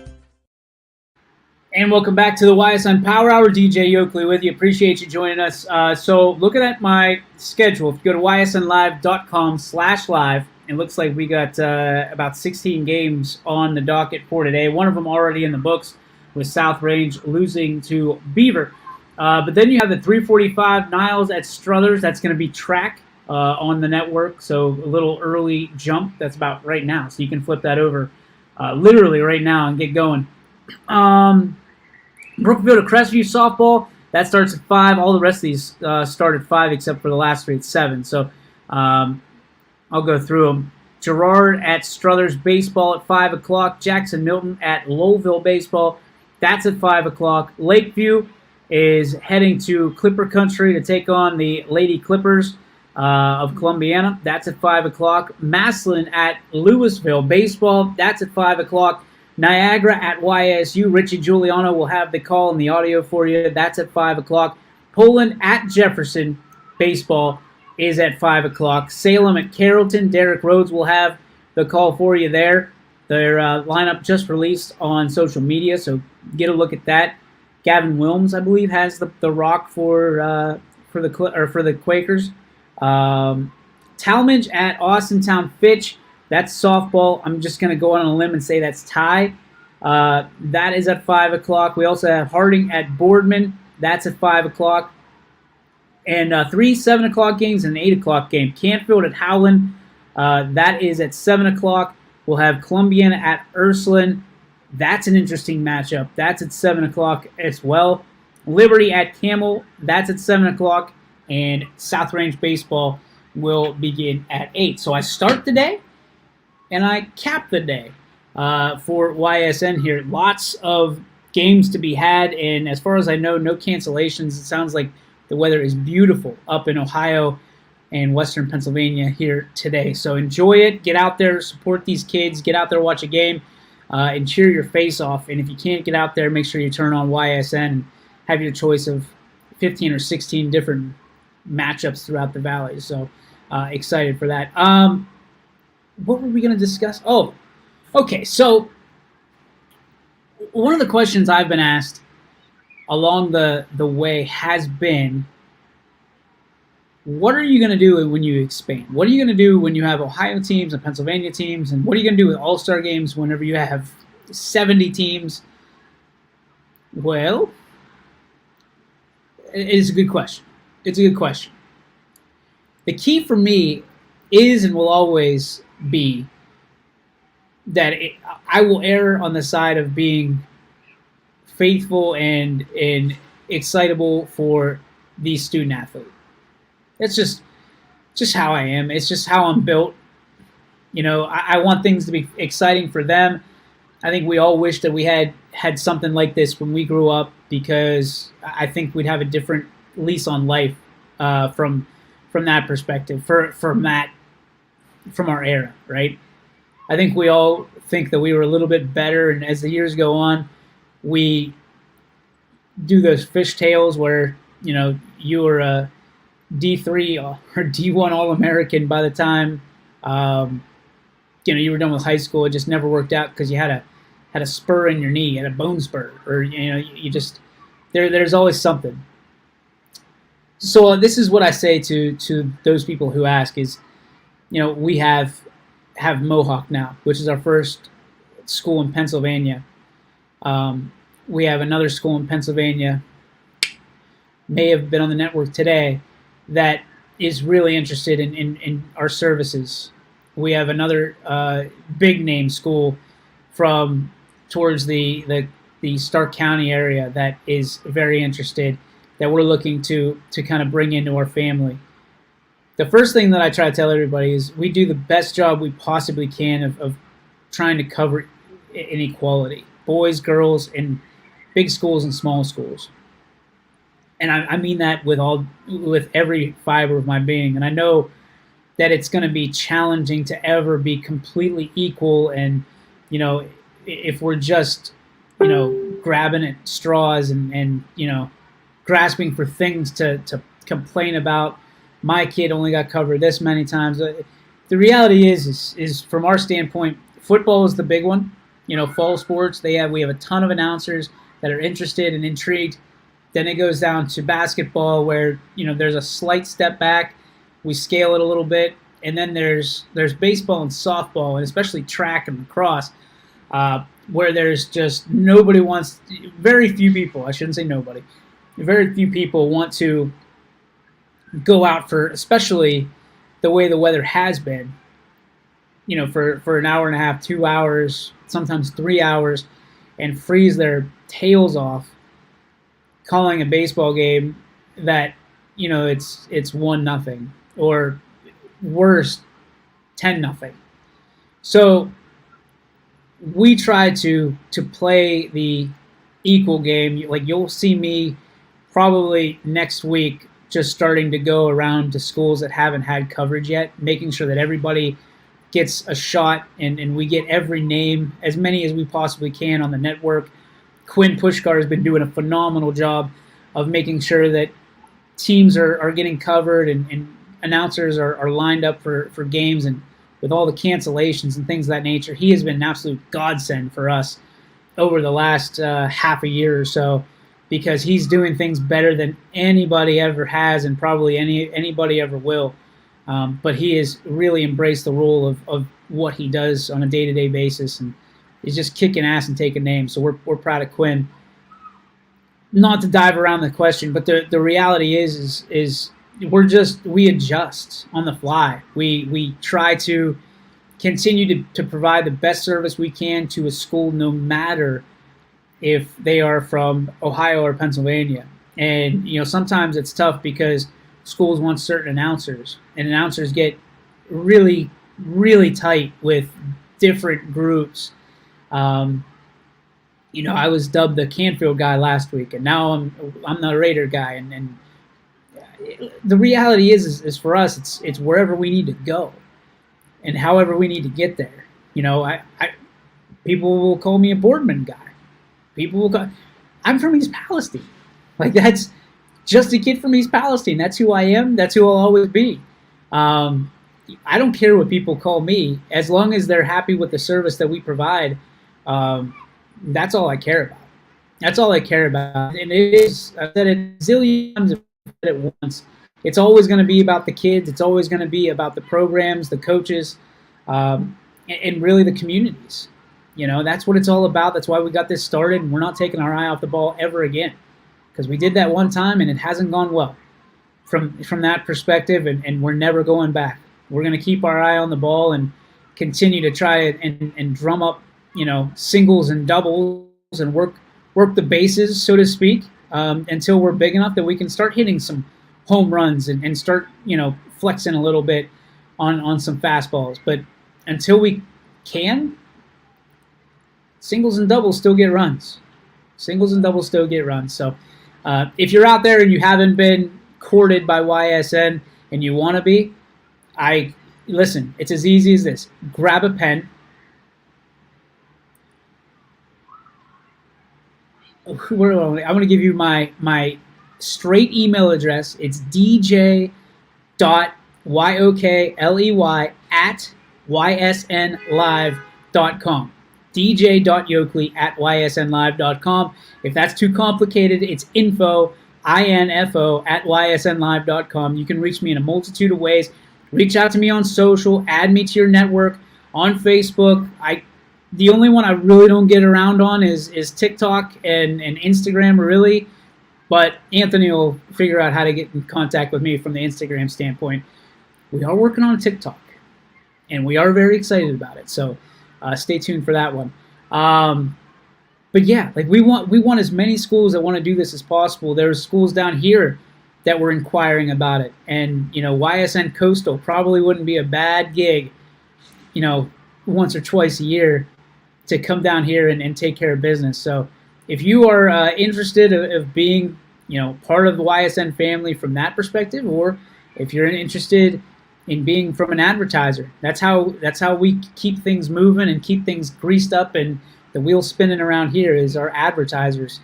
And welcome back to the YSN Power Hour. DJ Yoakley with you. Appreciate you joining us. So looking at my schedule, if you go to ysnlive.com/live, it looks like we got about 16 games on the docket for today. One of them already in the books with South Range losing to Beaver. But then you have the 3:45 Niles at Struthers. That's going to be track on the network, so a little early jump. That's about right now, so you can flip that over literally right now and get going. Brookfield to Crestview softball, that starts at 5. All the rest of these start at 5 except for the last 3 at 7. So I'll go through them. Girard at Struthers baseball at 5 o'clock. Jackson Milton at Lowville baseball. That's at 5 o'clock. Lakeview is heading to Clipper Country to take on the Lady Clippers of Columbiana. That's at 5 o'clock. Massillon at Louisville baseball. That's at 5 o'clock. Niagara at YSU. Richie Giuliano will have the call and the audio for you. That's at 5 o'clock. Poland at Jefferson baseball is at 5 o'clock. Salem at Carrollton. Derek Rhodes will have the call for you there. Their lineup just released on social media, so get a look at that. Gavin Wilms, I believe, has the rock for the Quakers. Talmadge at Austintown Fitch. That's softball. I'm just going to go on a limb and say that's tie. That is at 5 o'clock. We also have Harding at Boardman. That's at 5 o'clock. And 3 7 o'clock games and an 8 o'clock game. Canfield at Howland. That is at 7 o'clock. We'll have Columbiana at Ursuline. That's an interesting matchup. That's at 7 o'clock as well. Liberty at Camel. That's at 7 o'clock. And South Range Baseball will begin at 8. So I start the day and I cap the day for YSN here. Lots of games to be had. And as far as I know, no cancellations. It sounds like the weather is beautiful up in Ohio and Western Pennsylvania here today. So enjoy it. Get out there, support these kids. Get out there, watch a game, and cheer your face off. And if you can't get out there, make sure you turn on YSN and have your choice of 15 or 16 different matchups throughout the valley. So excited for that. What were we going to discuss? Oh, okay. So one of the questions I've been asked along the way has been, what are you going to do when you expand? What are you going to do when you have Ohio teams and Pennsylvania teams? And what are you going to do with all-star games whenever you have 70 teams? Well, it's a good question. It's a good question. The key for me is and will always be that I will err on the side of being faithful and excitable for the student athlete. That's just how I am. It's just how I'm built. You know, I want things to be exciting for them. I think we all wish that we had something like this when we grew up, because I think we'd have a different lease on life from that perspective, from our era, right? I think we all think that we were a little bit better, and as the years go on, we do those fishtails where, you know, you were a D3 or D1 All-American by the time you were done with high school. It just never worked out because you had a spur in your knee, you had a bone spur, or you just there's always something. So this is what I say to those people who ask is, we have Mohawk now, which is our first school in Pennsylvania. We have another school in Pennsylvania, may have been on the network today, that is really interested in our services. We have another big name school from towards the Stark County area that is very interested, that we're looking to kind of bring into our family. The first thing that I try to tell everybody is we do the best job we possibly can of trying to cover inequality, boys, girls, in big schools and small schools. And I mean that with every fiber of my being. And I know that it's going to be challenging to ever be completely equal. And, if we're just, grabbing at straws and grasping for things to complain about, my kid only got covered this many times. The reality is from our standpoint, football is the big one. Fall sports, we have a ton of announcers that are interested and intrigued. Then it goes down to basketball, where there's a slight step back. We scale it a little bit, and then there's baseball and softball, and especially track and lacrosse, where there's just very few people. I shouldn't say nobody. Very few people want to go out for, especially the way the weather has been. For an hour and a half, 2 hours, sometimes 3 hours, and freeze their tails off, calling a baseball game that, it's 1-0 or worse, 10-0. So we try to play the equal game. Like, you'll see me probably next week just starting to go around to schools that haven't had coverage yet, making sure that everybody gets a shot and we get every name, as many as we possibly can, on the network. Quinn Pushkar has been doing a phenomenal job of making sure that teams are getting covered and announcers are lined up for games, and with all the cancellations and things of that nature, he has been an absolute godsend for us over the last half a year or so, because he's doing things better than anybody ever has and probably anybody ever will. But he has really embraced the role of what he does on a day-to-day basis, and he's just kicking ass and taking names. So we're proud of Quinn. Not to dive around the question, but the reality is we adjust on the fly. We try to continue to provide the best service we can to a school, no matter if they are from Ohio or Pennsylvania. And sometimes it's tough because schools want certain announcers, and announcers get really, really tight with different groups. I was dubbed the Canfield guy last week, and now I'm the Raider guy. And the reality is for us, it's wherever we need to go, and however we need to get there. People will call me a Boardman guy. I'm from East Palestine. Like, that's just a kid from East Palestine. That's who I am. That's who I'll always be. I don't care what people call me, as long as they're happy with the service that we provide. That's all I care about. That's all I care about. And it is, I've said it a zillion times, I've said it once. It's always going to be about the kids. It's always going to be about the programs, the coaches, and really the communities. That's what it's all about. That's why we got this started, and we're not taking our eye off the ball ever again, because we did that one time and it hasn't gone well from that perspective, and we're never going back. We're going to keep our eye on the ball and continue to try and drum up singles and doubles and work the bases, so to speak, until we're big enough that we can start hitting some home runs and start flexing a little bit on some fastballs. But until we can, singles and doubles still get runs. Singles and doubles still get runs. So if you're out there and you haven't been courted by YSN and you want to be, listen, it's as easy as this. Grab a pen. I'm going to give you my straight email address. It's dj.yokley@ysnlive.com. dj.yokley@ysnlive.com. If that's too complicated, it's info @ysnlive.com. You can reach me in a multitude of ways. Reach out to me on social. Add me to your network on Facebook. The only one I really don't get around on is TikTok and Instagram, really. But Anthony will figure out how to get in contact with me from the Instagram standpoint. We are working on TikTok, and we are very excited about it. So stay tuned for that one. But yeah, like we want as many schools that want to do this as possible. There's schools down here that were inquiring about it, and YSN Coastal probably wouldn't be a bad gig, once or twice a year to come down here and take care of business. So if you are interested of being part of the YSN family from that perspective, or if you're interested in being from an advertiser, that's how we keep things moving and keep things greased up and the wheels spinning around here, is our advertisers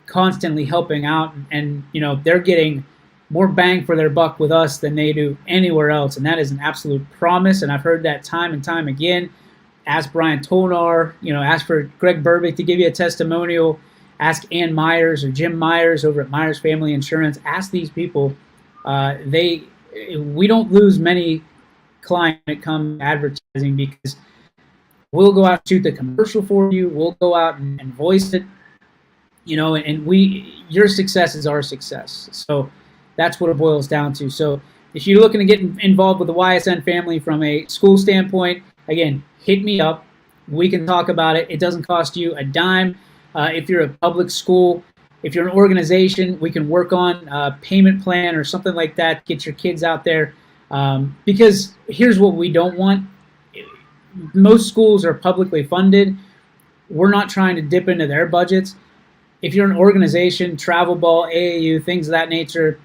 constantly helping out, and they're getting more bang for their buck with us than they do anywhere else, and that is an absolute promise. And I've heard that time and time again. Ask Brian Tonar, ask for Greg Burbick to give you a testimonial. Ask Ann Myers or Jim Myers over at Myers Family Insurance. Ask these people. We don't lose many clients when it comes to advertising, because we'll go out and shoot the commercial for you. We'll go out and voice it, and your success is our success. So that's what it boils down to. So if you're looking to get involved with the YSN family from a school standpoint, again, hit me up. We can talk about it. It doesn't cost you a dime. If you're a public school, if you're an organization, we can work on a payment plan or something like that. Get your kids out there. Because here's what we don't want. Most schools are publicly funded. We're not trying to dip into their budgets. If you're an organization, travel ball, AAU, things of that nature,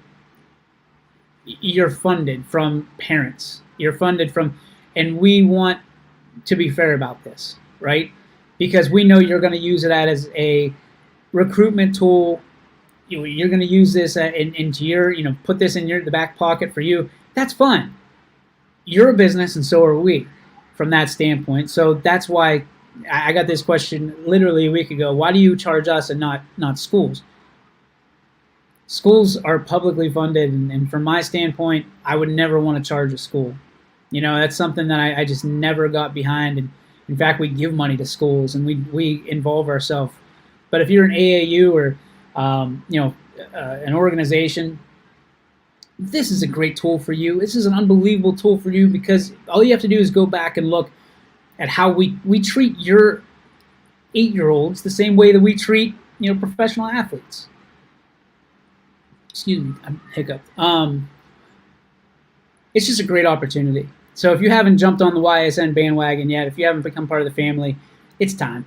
you're funded from parents. You're funded from, and we want to be fair about this, right? Because we know you're going to use it as a recruitment tool, you're going to use this into your, put this in the back pocket for you. That's fine. You're a business, and so are we from that standpoint. So that's why I got this question literally a week ago. Why do you charge us and not schools? Schools are publicly funded, and from my standpoint, I would never want to charge a school. That's something that I just never got behind. And in fact, we give money to schools, and we involve ourselves. But if you're an AAU or an organization, this is a great tool for you. This is an unbelievable tool for you, because all you have to do is go back and look at how we treat your 8-year-olds the same way that we treat professional athletes. Excuse me, I'm hiccuped. It's just a great opportunity. So if you haven't jumped on the YSN bandwagon yet, if you haven't become part of the family, it's time.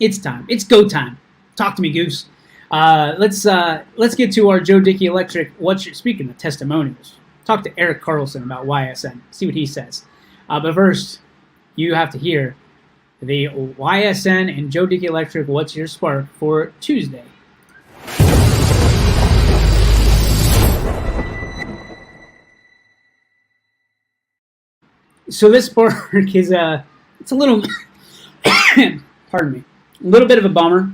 It's time. It's go time. Talk to me, Goose. Let's get to our Joe Dickey Electric. Speaking of testimonials, talk to Eric Carlson about YSN. See what he says. But first, you have to hear the YSN and Joe Dickey Electric. What's your spark for Tuesday? So this spark is it's a little, pardon me, a little bit of a bummer.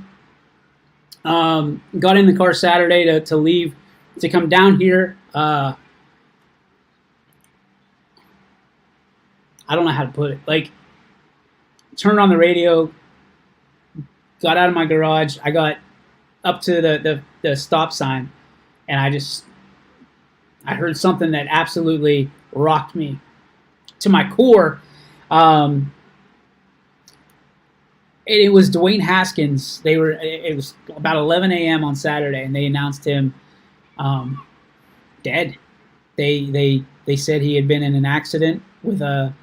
Got in the car Saturday to leave, to come down here. I don't know how to put it. Like, turned on the radio, got out of my garage. I got up to the stop sign, and I heard something that absolutely rocked me to my core. It was Dwayne Haskins. It was about 11 a.m. on Saturday, and they announced him dead. They said he had been in an accident with a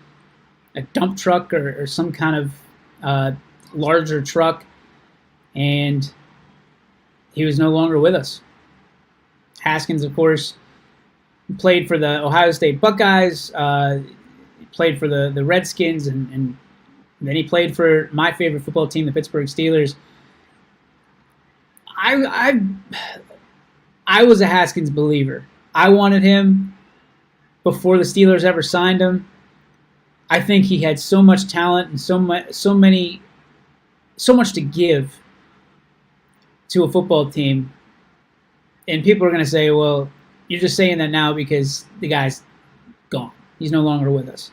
dump truck or some kind of larger truck, and he was no longer with us. Haskins, of course, played for the Ohio State Buckeyes, played for the Redskins, and then he played for my favorite football team, the Pittsburgh Steelers. I was a Haskins believer. I wanted him before the Steelers ever signed him. I think he had so much talent and so much to give to a football team. And people are going to say, well, you're just saying that now because the guy's gone. He's no longer with us.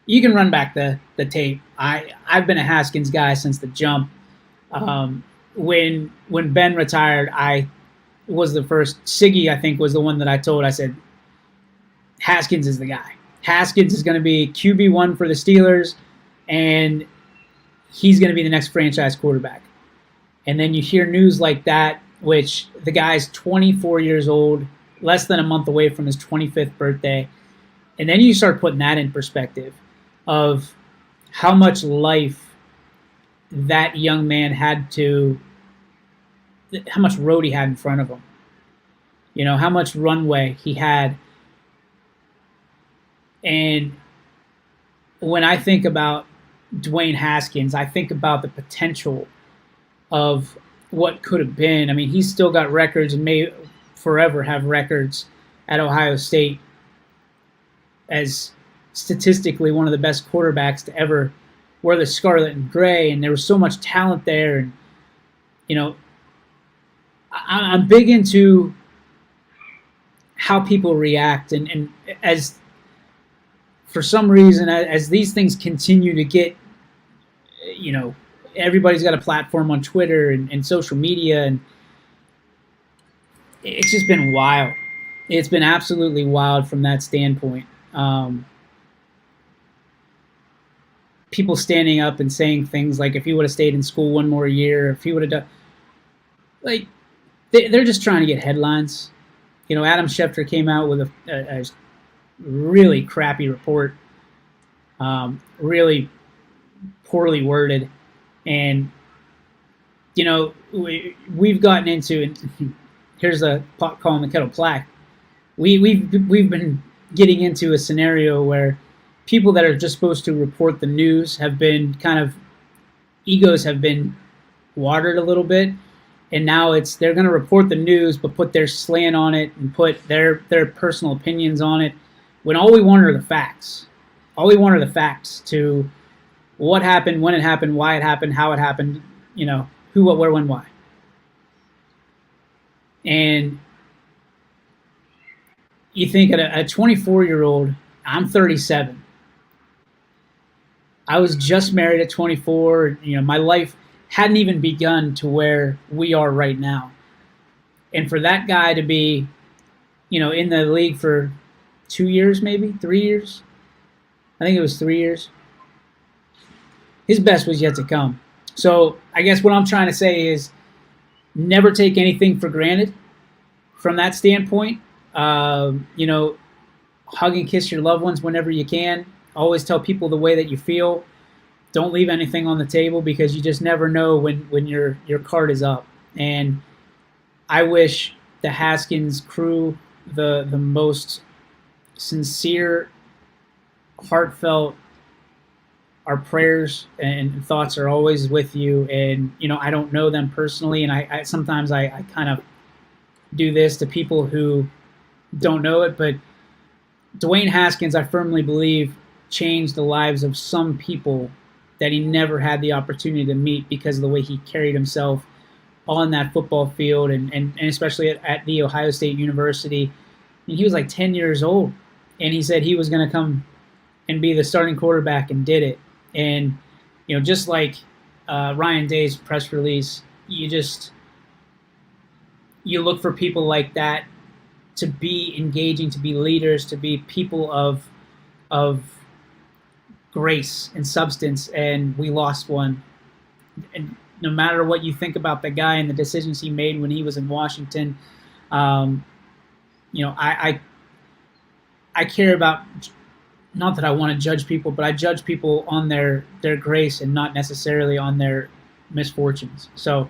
You can run back the tape. I've been a Haskins guy since the jump. When Ben retired, I was the first. Siggy, I think, was the one that I told. I said, Haskins is the guy. Haskins is going to be QB1 for the Steelers, and he's going to be the next franchise quarterback. And then you hear news like that, which the guy's 24 years old, less than a month away from his 25th birthday. And then you start putting that in perspective of how much life that young man how much road he had in front of him. How much runway he had. And when I think about Dwayne Haskins, I think about the potential of what could have been. I mean, he's still got records and may forever have records at Ohio State as statistically one of the best quarterbacks to ever wear the scarlet and gray, and there was so much talent there. And I'm big into how people react, and as for some reason, as these things continue to get, everybody's got a platform on Twitter and social media, and it's just been wild. It's been absolutely wild from that standpoint. People standing up and saying things like, if he would have stayed in school one more year, if he would have done, like, they're just trying to get headlines. Adam Schefter came out with a really crappy report, really poorly worded, and we've gotten into, and here's the pot calling the kettle black. We've been getting into a scenario where people that are just supposed to report the news have been egos have been watered a little bit, And now they're going to report the news, but put their slant on it and put their personal opinions on it. When all we want are the facts. All we want are the facts to what happened, when it happened, why it happened, how it happened, who, what, where, when, why. And you think at a 24-year-old, I'm 37. I was just married at 24. My life hadn't even begun to where we are right now. And for that guy to be, in the league for 2 years, maybe 3 years. I think it was 3 years. His best was yet to come. So I guess what I'm trying to say is never take anything for granted from that standpoint. Hug and kiss your loved ones whenever you can. Always tell people the way that you feel. Don't leave anything on the table because you just never know when your card is up. And I wish the Haskins crew the most sincere, heartfelt. Our prayers and thoughts are always with you. And I don't know them personally, and I sometimes I kind of do this to people who don't know it, but Dwayne Haskins, I firmly believe, changed the lives of some people that he never had the opportunity to meet because of the way he carried himself on that football field and especially at the Ohio State University. And he was like 10 years old, and he said he was going to come and be the starting quarterback and did it. And, just like Ryan Day's press release, you look for people like that to be engaging, to be leaders, to be people of grace and substance, and we lost one. And no matter what you think about the guy and the decisions he made when he was in Washington, I care about, not that I want to judge people, but I judge people on their grace and not necessarily on their misfortunes. So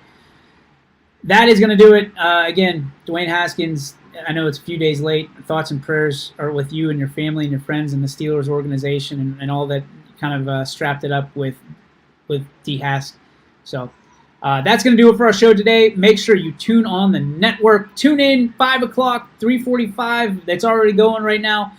that is going to do it. Again, Dwayne Haskins, I know it's a few days late. Thoughts and prayers are with you and your family and your friends and the Steelers organization and all that kind of strapped it up with D. Hask. So that's going to do it for our show today. Make sure you tune on the network. Tune in 5 o'clock, 3:45. That's already going right now.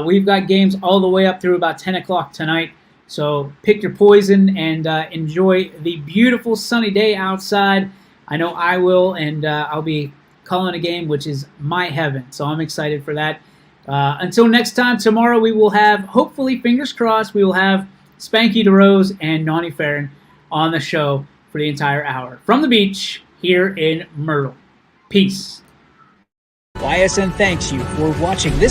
We've got games all the way up through about 10 o'clock tonight. So pick your poison and enjoy the beautiful sunny day outside. I know I will, and I'll be calling a game, which is my heaven. So I'm excited for that. Until next time, tomorrow we will have, hopefully, fingers crossed, we will have Spanky DeRose and Nani Farron on the show for the entire hour. From the beach here in Myrtle. Peace. YSN thanks you for watching this